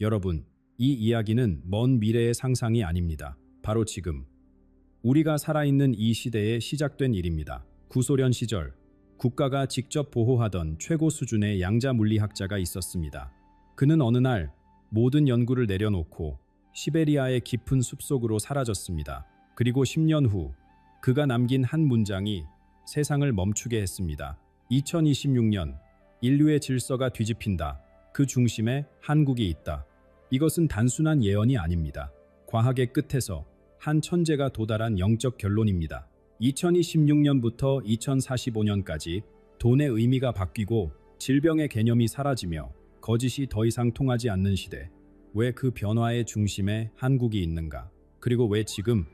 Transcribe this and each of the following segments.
여러분, 이 이야기는 먼 미래의 상상이 아닙니다. 바로 지금, 우리가 살아있는 이 시대에 시작된 일입니다. 구소련 시절, 국가가 직접 보호하던 최고 수준의 양자 물리학자가 있었습니다. 그는 어느 날 모든 연구를 내려놓고 시베리아의 깊은 숲속으로 사라졌습니다. 그리고 10년 후, 그가 남긴 한 문장이 세상을 멈추게 했습니다. 2026년, 인류의 질서가 뒤집힌다. 그 중심에 한국이 있다. 이것은 단순한 예언이 아닙니다. 과학의 끝에서 한 천재가 도달한 영적 결론입니다. 2026년부터 2045년까지 돈의 의미가 바뀌고 질병의 개념이 사라지며 거짓이 더 이상 통하지 않는 시대. 왜 그 변화의 중심에 한국이 있는가? 그리고 왜 지금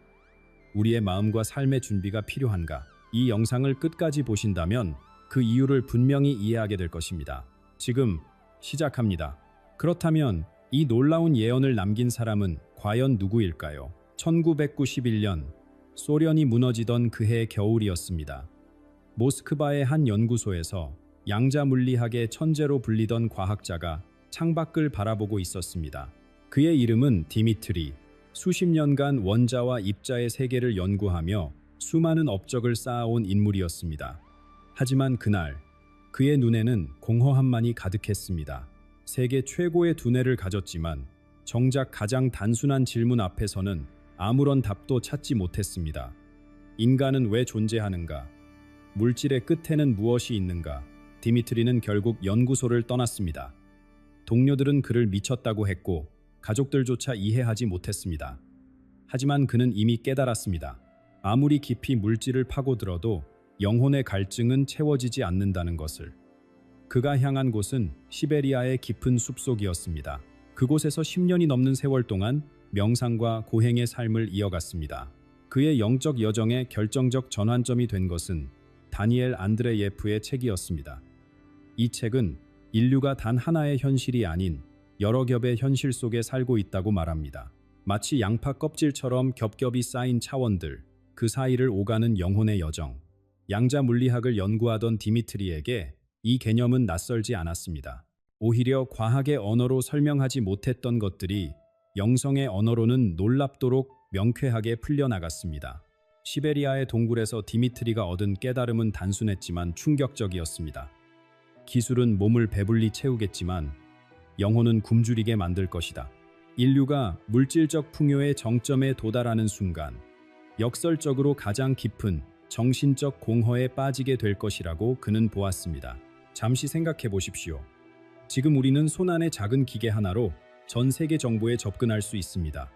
우리의 마음과 삶의 준비가 필요한가? 이 영상을 끝까지 보신다면 그 이유를 분명히 이해하게 될 것입니다. 지금 시작합니다. 그렇다면 이 놀라운 예언을 남긴 사람은 과연 누구일까요? 1991년 소련이 무너지던 그해 겨울이었습니다. 모스크바의 한 연구소에서 양자 물리학의 천재로 불리던 과학자가 창밖을 바라보고 있었습니다. 그의 이름은 디미트리. 수십 년간 원자와 입자의 세계를 연구하며 수많은 업적을 쌓아온 인물이었습니다. 하지만 그날 그의 눈에는 공허함만이 가득했습니다. 세계 최고의 두뇌를 가졌지만 정작 가장 단순한 질문 앞에서는 아무런 답도 찾지 못했습니다. 인간은 왜 존재하는가? 물질의 끝에는 무엇이 있는가? 디미트리는 결국 연구소를 떠났습니다. 동료들은 그를 미쳤다고 했고 가족들조차 이해하지 못했습니다. 하지만 그는 이미 깨달았습니다. 아무리 깊이 물질을 파고들어도 영혼의 갈증은 채워지지 않는다는 것을. 그가 향한 곳은 시베리아의 깊은 숲속이었습니다. 그곳에서 10년이 넘는 세월 동안 명상과 고행의 삶을 이어갔습니다. 그의 영적 여정의 결정적 전환점이 된 것은 다니엘 안드레예프의 책이었습니다. 이 책은 인류가 단 하나의 현실이 아닌 여러 겹의 현실 속에 살고 있다고 말합니다. 마치 양파 껍질처럼 겹겹이 쌓인 차원들, 그 사이를 오가는 영혼의 여정. 양자 물리학을 연구하던 디미트리에게 이 개념은 낯설지 않았습니다. 오히려 과학의 언어로 설명하지 못했던 것들이 영성의 언어로는 놀랍도록 명쾌하게 풀려나갔습니다. 시베리아의 동굴에서 디미트리가 얻은 깨달음은 단순했지만 충격적이었습니다. 기술은 몸을 배불리 채우겠지만 영혼은 굶주리게 만들 것이다. 인류가 물질적 풍요의 정점에 도달하는 순간 역설적으로 가장 깊은 정신적 공허에 빠지게 될 것이라고 그는 보았습니다. 잠시 생각해 보십시오. 지금 우리는 손안의 작은 기계 하나로 전 세계 정보에 접근할 수 있습니다.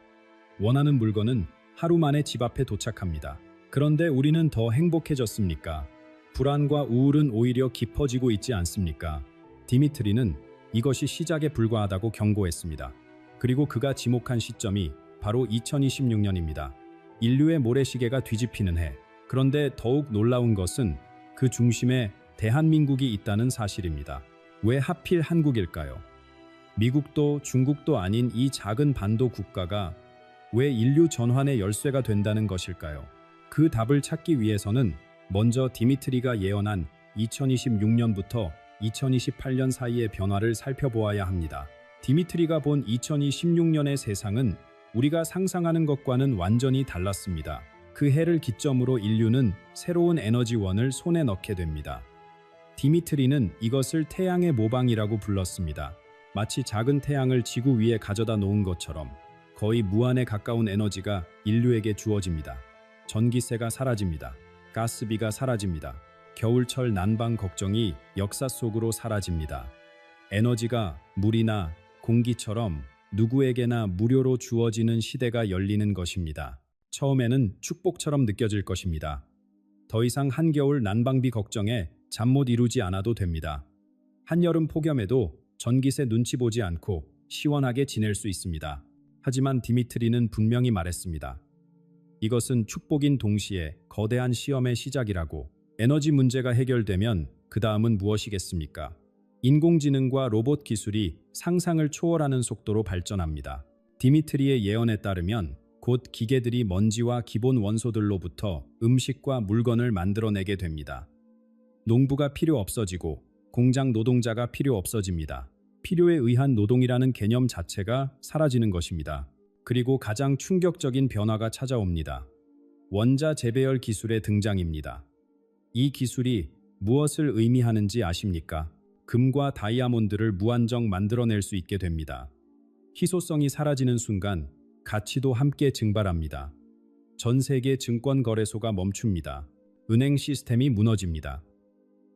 원하는 물건은 하루 만에 집 앞에 도착합니다. 그런데 우리는 더 행복해졌습니까? 불안과 우울은 오히려 깊어지고 있지 않습니까? 디미트리는 이것이 시작에 불과하다고 경고했습니다. 그리고 그가 지목한 시점이 바로 2026년입니다. 인류의 모래시계가 뒤집히는 해. 그런데 더욱 놀라운 것은 그 중심에 대한민국이 있다는 사실입니다. 왜 하필 한국일까요? 미국도 중국도 아닌 이 작은 반도 국가가 왜 인류 전환의 열쇠가 된다는 것일까요? 그 답을 찾기 위해서는 먼저 디미트리가 예언한 2026년부터 2028년 사이의 변화를 살펴보아야 합니다. 디미트리가 본 2026년의 세상은 우리가 상상하는 것과는 완전히 달랐습니다. 그 해를 기점으로 인류는 새로운 에너지원을 손에 넣게 됩니다. 디미트리는 이것을 태양의 모방이라고 불렀습니다. 마치 작은 태양을 지구 위에 가져다 놓은 것처럼 거의 무한에 가까운 에너지가 인류에게 주어집니다. 전기세가 사라집니다. 가스비가 사라집니다. 겨울철 난방 걱정이 역사 속으로 사라집니다. 에너지가 물이나 공기처럼 누구에게나 무료로 주어지는 시대가 열리는 것입니다. 처음에는 축복처럼 느껴질 것입니다. 더 이상 한겨울 난방비 걱정에 잠 못 이루지 않아도 됩니다. 한여름 폭염에도 전기세 눈치 보지 않고 시원하게 지낼 수 있습니다. 하지만 디미트리는 분명히 말했습니다. 이것은 축복인 동시에 거대한 시험의 시작이라고. 에너지 문제가 해결되면 그 다음은 무엇이겠습니까? 인공지능과 로봇 기술이 상상을 초월하는 속도로 발전합니다. 디미트리의 예언에 따르면 곧 기계들이 먼지와 기본 원소들로부터 음식과 물건을 만들어내게 됩니다. 농부가 필요 없어지고 공장 노동자가 필요 없어집니다. 필요에 의한 노동이라는 개념 자체가 사라지는 것입니다. 그리고 가장 충격적인 변화가 찾아옵니다. 원자 재배열 기술의 등장입니다. 이 기술이 무엇을 의미하는지 아십니까? 금과 다이아몬드를 무한정 만들어낼 수 있게 됩니다. 희소성이 사라지는 순간 가치도 함께 증발합니다. 전 세계 증권 거래소가 멈춥니다. 은행 시스템이 무너집니다.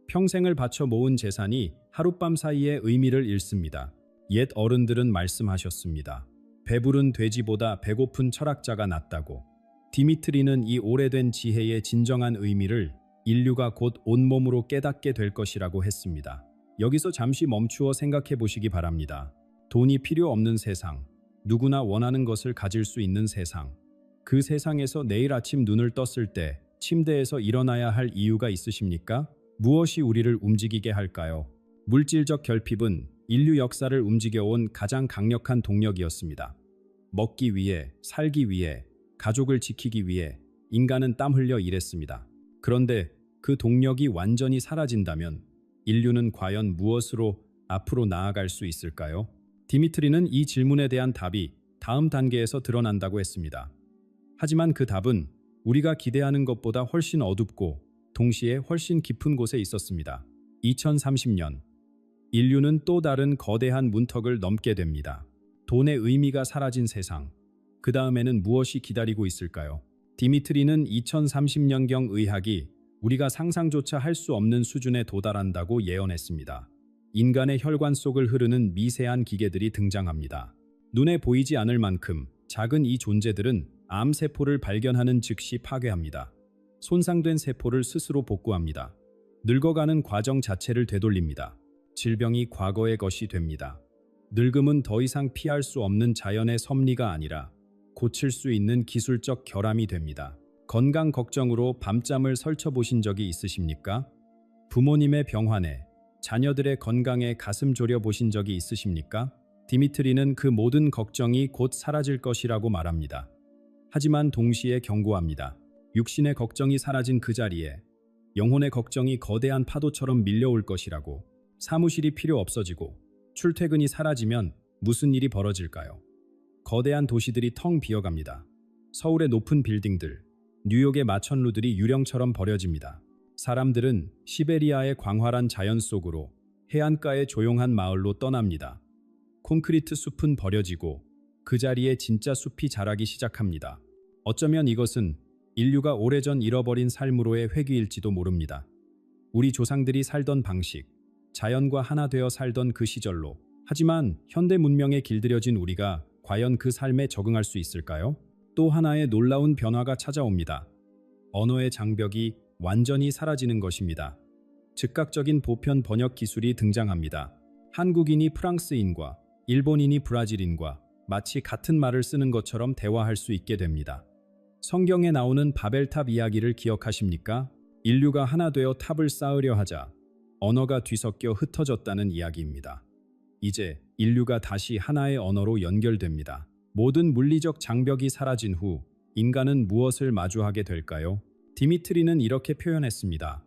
평생을 바쳐 모은 재산이 하룻밤 사이에 의미를 잃습니다. 옛 어른들은 말씀하셨습니다. 배부른 돼지보다 배고픈 철학자가 낫다고. 디미트리는 이 오래된 지혜의 진정한 의미를 인류가 곧 온몸으로 깨닫게 될 것이라고 했습니다. 여기서 잠시 멈추어 생각해 보시기 바랍니다. 돈이 필요 없는 세상, 누구나 원하는 것을 가질 수 있는 세상. 그 세상에서 내일 아침 눈을 떴을 때 침대에서 일어나야 할 이유가 있으십니까? 무엇이 우리를 움직이게 할까요? 물질적 결핍은 인류 역사를 움직여온 가장 강력한 동력이었습니다. 먹기 위해, 살기 위해, 가족을 지키기 위해 인간은 땀 흘려 일했습니다. 그런데 그 동력이 완전히 사라진다면 인류는 과연 무엇으로 앞으로 나아갈 수 있을까요? 디미트리는 이 질문에 대한 답이 다음 단계에서 드러난다고 했습니다. 하지만 그 답은 우리가 기대하는 것보다 훨씬 어둡고 동시에 훨씬 깊은 곳에 있었습니다. 2030년, 인류는 또 다른 거대한 문턱을 넘게 됩니다. 돈의 의미가 사라진 세상. 그 다음에는 무엇이 기다리고 있을까요? 디미트리는 2030년경 의학이 우리가 상상조차 할 수 없는 수준에 도달한다고 예언했습니다. 인간의 혈관 속을 흐르는 미세한 기계들이 등장합니다. 눈에 보이지 않을 만큼 작은 이 존재들은 암세포를 발견하는 즉시 파괴합니다. 손상된 세포를 스스로 복구합니다. 늙어가는 과정 자체를 되돌립니다. 질병이 과거의 것이 됩니다. 늙음은 더 이상 피할 수 없는 자연의 섭리가 아니라 고칠 수 있는 기술적 결함이 됩니다. 건강 걱정으로 밤잠을 설쳐보신 적이 있으십니까? 부모님의 병환에, 자녀들의 건강에 가슴 졸여 보신 적이 있으십니까? 디미트리는 그 모든 걱정이 곧 사라질 것이라고 말합니다. 하지만 동시에 경고합니다. 육신의 걱정이 사라진 그 자리에 영혼의 걱정이 거대한 파도처럼 밀려올 것이라고. 사무실이 필요 없어지고 출퇴근이 사라지면 무슨 일이 벌어질까요? 거대한 도시들이 텅 비어갑니다. 서울의 높은 빌딩들, 뉴욕의 마천루들이 유령처럼 버려집니다. 사람들은 시베리아의 광활한 자연 속으로, 해안가의 조용한 마을로 떠납니다. 콘크리트 숲은 버려지고 그 자리에 진짜 숲이 자라기 시작합니다. 어쩌면 이것은 인류가 오래전 잃어버린 삶으로의 회귀일지도 모릅니다. 우리 조상들이 살던 방식, 자연과 하나 되어 살던 그 시절로. 하지만 현대 문명에 길들여진 우리가 과연 그 삶에 적응할 수 있을까요? 또 하나의 놀라운 변화가 찾아옵니다. 언어의 장벽이 완전히 사라지는 것입니다. 즉각적인 보편 번역 기술이 등장합니다. 한국인이 프랑스인과 일본인이 브라질인과 마치 같은 말을 쓰는 것처럼 대화할 수 있게 됩니다. 성경에 나오는 바벨탑 이야기를 기억하십니까? 인류가 하나 되어 탑을 쌓으려 하자 언어가 뒤섞여 흩어졌다는 이야기입니다. 이제 인류가 다시 하나의 언어로 연결됩니다. 모든 물리적 장벽이 사라진 후 인간은 무엇을 마주하게 될까요? 디미트리는 이렇게 표현했습니다.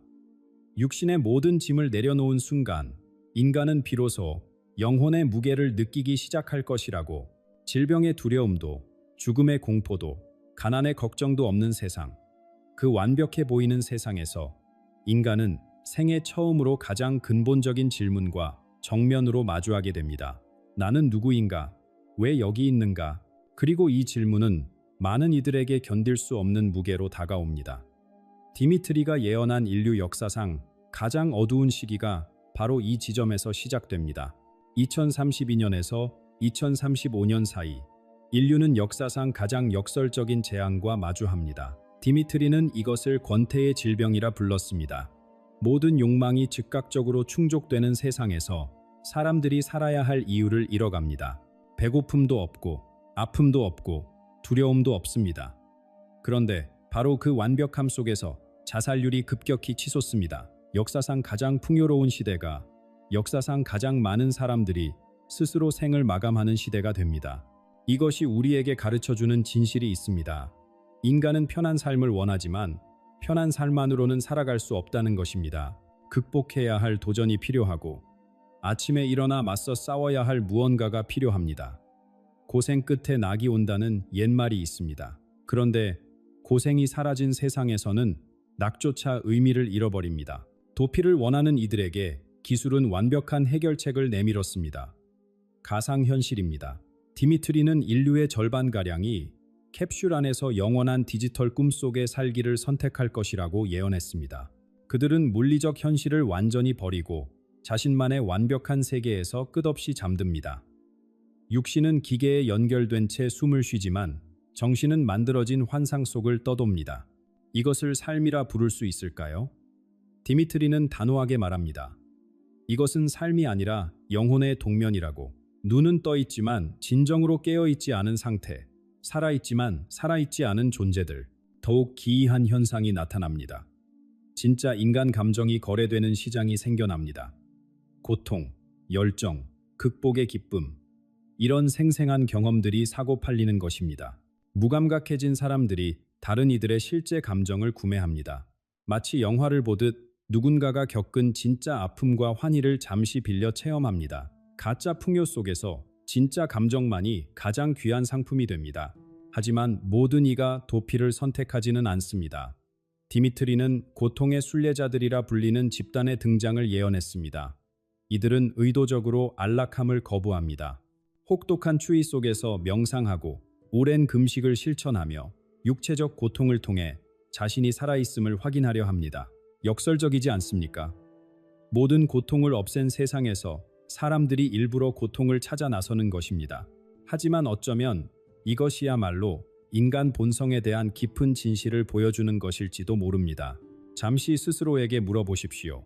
육신의 모든 짐을 내려놓은 순간 인간은 비로소 영혼의 무게를 느끼기 시작할 것이라고. 질병의 두려움도, 죽음의 공포도, 가난의 걱정도 없는 세상. 그 완벽해 보이는 세상에서 인간은 생애 처음으로 가장 근본적인 질문과 정면으로 마주하게 됩니다. 나는 누구인가? 왜 여기 있는가? 그리고 이 질문은 많은 이들에게 견딜 수 없는 무게로 다가옵니다. 디미트리가 예언한 인류 역사상 가장 어두운 시기가 바로 이 지점에서 시작됩니다. 2032년에서 2035년 사이 인류는 역사상 가장 역설적인 재앙과 마주합니다. 디미트리는 이것을 권태의 질병이라 불렀습니다. 모든 욕망이 즉각적으로 충족되는 세상에서 사람들이 살아야 할 이유를 잃어갑니다. 배고픔도 없고 아픔도 없고 두려움도 없습니다. 그런데 바로 그 완벽함 속에서 자살률이 급격히 치솟습니다. 역사상 가장 풍요로운 시대가 역사상 가장 많은 사람들이 스스로 생을 마감하는 시대가 됩니다. 이것이 우리에게 가르쳐주는 진실이 있습니다. 인간은 편한 삶을 원하지만 편한 삶만으로는 살아갈 수 없다는 것입니다. 극복해야 할 도전이 필요하고 아침에 일어나 맞서 싸워야 할 무언가가 필요합니다. 고생 끝에 낙이 온다는 옛말이 있습니다. 그런데 고생이 사라진 세상에서는 낙조차 의미를 잃어버립니다. 도피를 원하는 이들에게 기술은 완벽한 해결책을 내밀었습니다. 가상현실입니다. 디미트리는 인류의 절반가량이 캡슐 안에서 영원한 디지털 꿈속에 살기를 선택할 것이라고 예언했습니다. 그들은 물리적 현실을 완전히 버리고 자신만의 완벽한 세계에서 끝없이 잠듭니다. 육신은 기계에 연결된 채 숨을 쉬지만 정신은 만들어진 환상 속을 떠돕니다. 이것을 삶이라 부를 수 있을까요? 디미트리는 단호하게 말합니다. 이것은 삶이 아니라 영혼의 동면이라고. 눈은 떠 있지만 진정으로 깨어 있지 않은 상태, 살아있지만 살아있지 않은 존재들, 더욱 기이한 현상이 나타납니다. 진짜 인간 감정이 거래되는 시장이 생겨납니다. 고통, 열정, 극복의 기쁨, 이런 생생한 경험들이 사고 팔리는 것입니다. 무감각해진 사람들이 다른 이들의 실제 감정을 구매합니다. 마치 영화를 보듯 누군가가 겪은 진짜 아픔과 환희를 잠시 빌려 체험합니다. 가짜 풍요 속에서 진짜 감정만이 가장 귀한 상품이 됩니다. 하지만 모든 이가 도피를 선택하지는 않습니다. 디미트리는 고통의 순례자들이라 불리는 집단의 등장을 예언했습니다. 이들은 의도적으로 안락함을 거부합니다. 혹독한 추위 속에서 명상하고 오랜 금식을 실천하며 육체적 고통을 통해 자신이 살아있음을 확인하려 합니다. 역설적이지 않습니까? 모든 고통을 없앤 세상에서 사람들이 일부러 고통을 찾아 나서는 것입니다. 하지만 어쩌면 이것이야말로 인간 본성에 대한 깊은 진실을 보여주는 것일지도 모릅니다. 잠시 스스로에게 물어보십시오.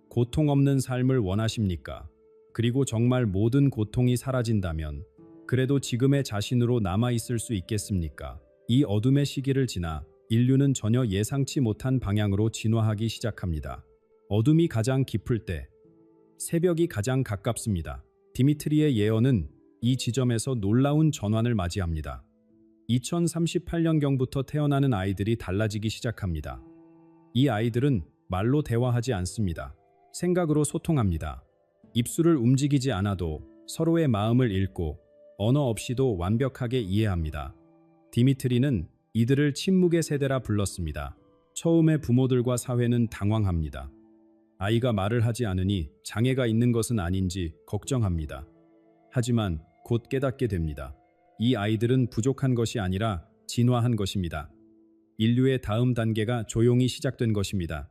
고통 없는 삶을 원하십니까? 그리고 정말 모든 고통이 사라진다면 그래도 지금의 자신으로 남아있을 수 있겠습니까? 이 어둠의 시기를 지나 인류는 전혀 예상치 못한 방향으로 진화하기 시작합니다. 어둠이 가장 깊을 때 새벽이 가장 가깝습니다. 디미트리의 예언은 이 지점에서 놀라운 전환을 맞이합니다. 2038년경부터 태어나는 아이들이 달라지기 시작합니다. 이 아이들은 말로 대화하지 않습니다. 생각으로 소통합니다. 입술을 움직이지 않아도 서로의 마음을 읽고 언어 없이도 완벽하게 이해합니다. 디미트리는 이들을 침묵의 세대라 불렀습니다. 처음에 부모들과 사회는 당황합니다. 아이가 말을 하지 않으니 장애가 있는 것은 아닌지 걱정합니다. 하지만 곧 깨닫게 됩니다. 이 아이들은 부족한 것이 아니라 진화한 것입니다. 인류의 다음 단계가 조용히 시작된 것입니다.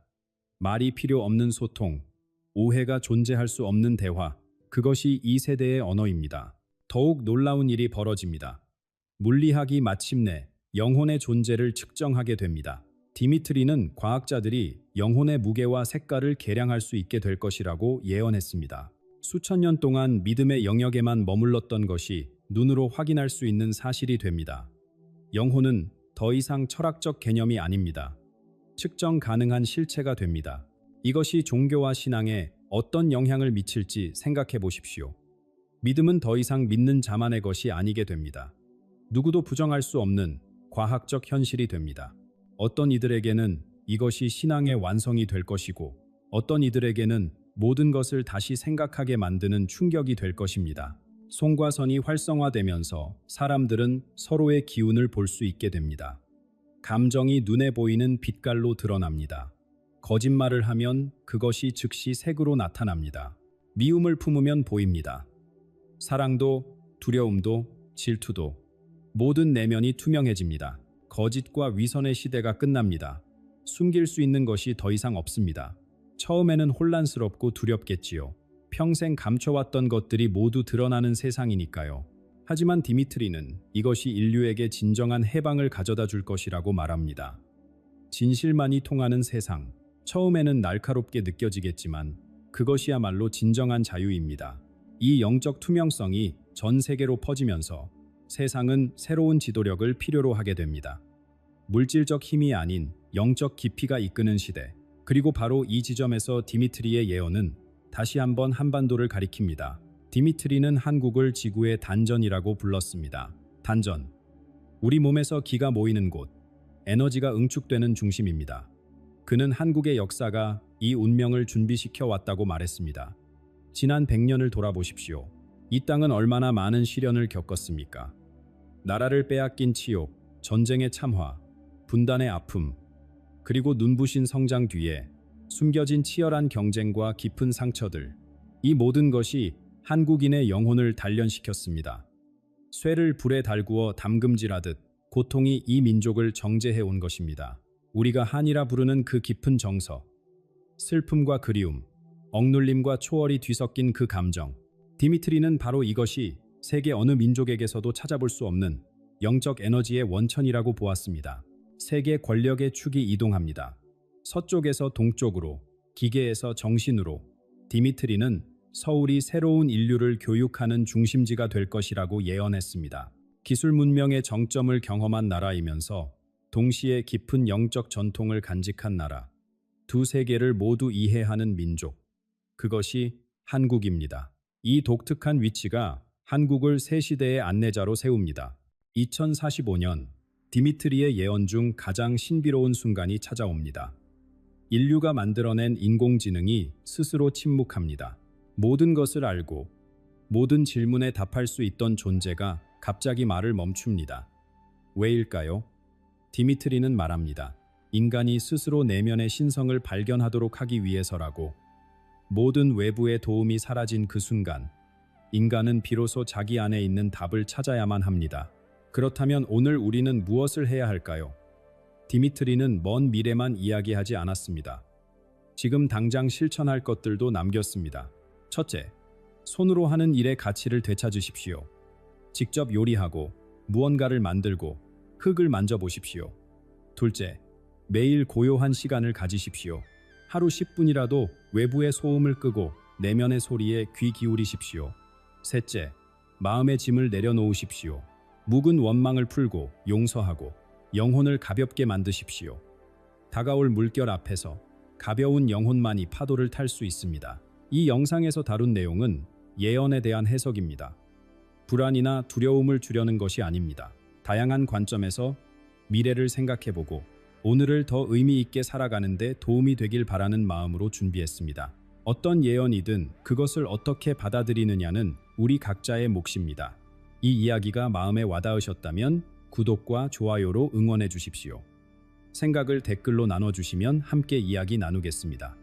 말이 필요 없는 소통, 오해가 존재할 수 없는 대화, 그것이 이 세대의 언어입니다. 더욱 놀라운 일이 벌어집니다. 물리학이 마침내 영혼의 존재를 측정하게 됩니다. 디미트리는 과학자들이 영혼의 무게와 색깔을 계량할 수 있게 될 것이라고 예언했습니다. 수천 년 동안 믿음의 영역에만 머물렀던 것이 눈으로 확인할 수 있는 사실이 됩니다. 영혼은 더 이상 철학적 개념이 아닙니다. 측정 가능한 실체가 됩니다. 이것이 종교와 신앙에 어떤 영향을 미칠지 생각해 보십시오. 믿음은 더 이상 믿는 자만의 것이 아니게 됩니다. 누구도 부정할 수 없는 과학적 현실이 됩니다. 어떤 이들에게는 이것이 신앙의 완성이 될 것이고 어떤 이들에게는 모든 것을 다시 생각하게 만드는 충격이 될 것입니다. 송과 선이 활성화되면서 사람들은 서로의 기운을 볼 수 있게 됩니다. 감정이 눈에 보이는 빛깔로 드러납니다. 거짓말을 하면 그것이 즉시 색으로 나타납니다. 미움을 품으면 보입니다. 사랑도, 두려움도, 질투도, 모든 내면이 투명해집니다. 거짓과 위선의 시대가 끝납니다. 숨길 수 있는 것이 더 이상 없습니다. 처음에는 혼란스럽고 두렵겠지요. 평생 감춰왔던 것들이 모두 드러나는 세상이니까요. 하지만 디미트리는 이것이 인류에게 진정한 해방을 가져다 줄 것이라고 말합니다. 진실만이 통하는 세상. 처음에는 날카롭게 느껴지겠지만 그것이야말로 진정한 자유입니다. 이 영적 투명성이 전 세계로 퍼지면서 세상은 새로운 지도력을 필요로 하게 됩니다. 물질적 힘이 아닌 영적 깊이가 이끄는 시대. 그리고 바로 이 지점에서 디미트리의 예언은 다시 한번 한반도를 가리킵니다. 디미트리는 한국을 지구의 단전이라고 불렀습니다. 단전. 우리 몸에서 기가 모이는 곳, 에너지가 응축되는 중심입니다. 그는 한국의 역사가 이 운명을 준비시켜 왔다고 말했습니다. 지난 100년을 돌아보십시오. 이 땅은 얼마나 많은 시련을 겪었습니까? 나라를 빼앗긴 치욕, 전쟁의 참화, 분단의 아픔, 그리고 눈부신 성장 뒤에 숨겨진 치열한 경쟁과 깊은 상처들. 이 모든 것이 한국인의 영혼을 단련시켰습니다. 쇠를 불에 달구어 담금질하듯 고통이 이 민족을 정제해 온 것입니다. 우리가 한이라 부르는 그 깊은 정서, 슬픔과 그리움, 억눌림과 초월이 뒤섞인 그 감정. 디미트리는 바로 이것이 세계 어느 민족에게서도 찾아볼 수 없는 영적 에너지의 원천이라고 보았습니다. 세계 권력의 축이 이동합니다. 서쪽에서 동쪽으로, 기계에서 정신으로. 디미트리는 서울이 새로운 인류를 교육하는 중심지가 될 것이라고 예언했습니다. 기술 문명의 정점을 경험한 나라이면서 동시에 깊은 영적 전통을 간직한 나라. 두 세계를 모두 이해하는 민족. 그것이 한국입니다. 이 독특한 위치가 한국을 새 시대의 안내자로 세웁니다. 2045년, 디미트리의 예언 중 가장 신비로운 순간이 찾아옵니다. 인류가 만들어낸 인공지능이 스스로 침묵합니다. 모든 것을 알고 모든 질문에 답할 수 있던 존재가 갑자기 말을 멈춥니다. 왜일까요? 디미트리는 말합니다. 인간이 스스로 내면의 신성을 발견하도록 하기 위해서라고. 모든 외부의 도움이 사라진 그 순간, 인간은 비로소 자기 안에 있는 답을 찾아야만 합니다. 그렇다면 오늘 우리는 무엇을 해야 할까요? 디미트리는 먼 미래만 이야기하지 않았습니다. 지금 당장 실천할 것들도 남겼습니다. 첫째, 손으로 하는 일의 가치를 되찾으십시오. 직접 요리하고 무언가를 만들고 흙을 만져보십시오. 둘째, 매일 고요한 시간을 가지십시오. 하루 10분이라도 외부의 소음을 끄고 내면의 소리에 귀 기울이십시오. 셋째, 마음의 짐을 내려놓으십시오. 묵은 원망을 풀고 용서하고 영혼을 가볍게 만드십시오. 다가올 물결 앞에서 가벼운 영혼만이 파도를 탈 수 있습니다. 이 영상에서 다룬 내용은 예언에 대한 해석입니다. 불안이나 두려움을 주려는 것이 아닙니다. 다양한 관점에서 미래를 생각해보고 오늘을 더 의미 있게 살아가는 데 도움이 되길 바라는 마음으로 준비했습니다. 어떤 예언이든 그것을 어떻게 받아들이느냐는 우리 각자의 몫입니다. 이 이야기가 마음에 와닿으셨다면 구독과 좋아요로 응원해 주십시오. 생각을 댓글로 나눠주시면 함께 이야기 나누겠습니다.